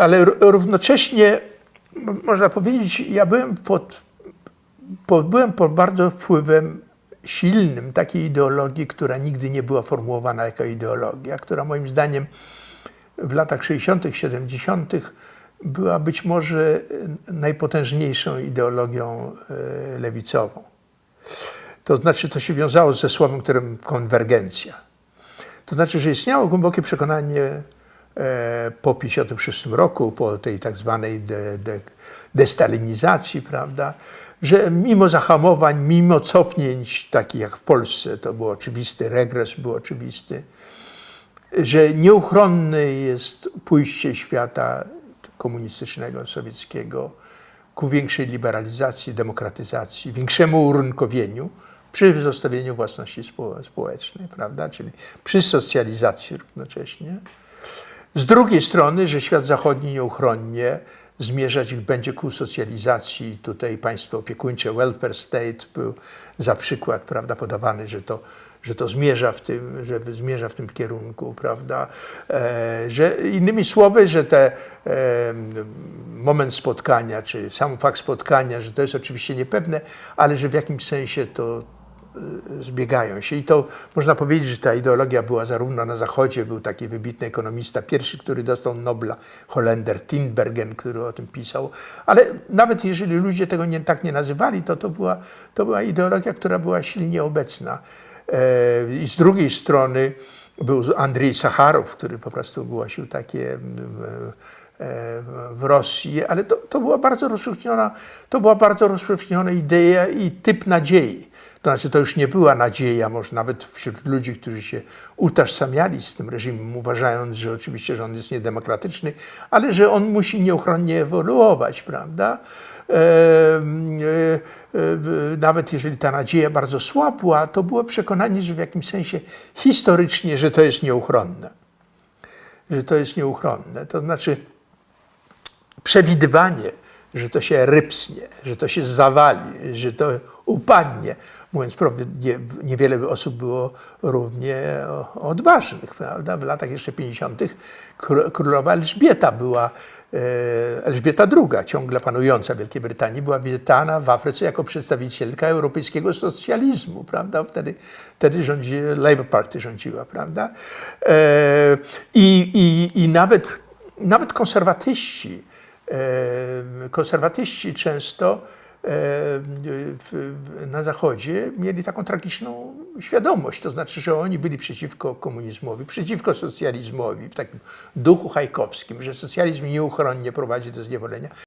Ale równocześnie, można powiedzieć, ja byłem pod bardzo wpływem silnym takiej ideologii, która nigdy nie była formułowana jako ideologia, która moim zdaniem w latach 60., 70. była być może najpotężniejszą ideologią lewicową. To znaczy, to się wiązało ze słowem, którym konwergencja. To znaczy, że istniało głębokie przekonanie po 1956 roku, po tej tak zwanej destalinizacji, prawda, że mimo zahamowań, mimo cofnięć, takich jak w Polsce, to był oczywisty regres, był oczywisty, że nieuchronne jest pójście świata komunistycznego, sowieckiego ku większej liberalizacji, demokratyzacji, większemu urynkowieniu przy zostawieniu własności społecznej, prawda, czyli przy socjalizacji równocześnie. Z drugiej strony, że świat zachodni nieuchronnie zmierzać będzie ku socjalizacji. Tutaj państwo opiekuńcze, welfare state był za przykład, prawda, podawany, że to zmierza w tym kierunku, prawda, że innymi słowy, że moment spotkania, czy sam fakt spotkania, że to jest oczywiście niepewne, ale że w jakimś sensie to zbiegają się. I to można powiedzieć, że ta ideologia była zarówno na Zachodzie, był taki wybitny ekonomista, pierwszy, który dostał Nobla, Holender, Tinbergen, który o tym pisał, ale nawet jeżeli ludzie tego tak nie nazywali, to była ideologia, która była silnie obecna. I z drugiej strony był Andrzej Sacharow, który po prostu głosił takie w Rosji, ale to była bardzo rozpowszechniona idea i typ nadziei. To znaczy, to już nie była nadzieja, może nawet wśród ludzi, którzy się utożsamiali z tym reżimem, uważając, że oczywiście, że on jest niedemokratyczny, ale że on musi nieuchronnie ewoluować, prawda? Nawet jeżeli ta nadzieja bardzo słabła, to było przekonanie, że w jakimś sensie historycznie, że to jest nieuchronne. Że to jest nieuchronne. To znaczy przewidywanie, że to się rypsnie, że to się zawali, że to upadnie. Mówiąc prawdę, niewiele osób było równie odważnych, prawda? W latach jeszcze 50. królowa Elżbieta była, Elżbieta II, ciągle panująca w Wielkiej Brytanii, była witana w Afryce jako przedstawicielka europejskiego socjalizmu, prawda? Wtedy Labour Party rządziła, prawda? I nawet konserwatyści często na Zachodzie mieli taką tragiczną świadomość, to znaczy, że oni byli przeciwko komunizmowi, przeciwko socjalizmowi w takim duchu hajkowskim, że socjalizm nieuchronnie prowadzi do zniewolenia.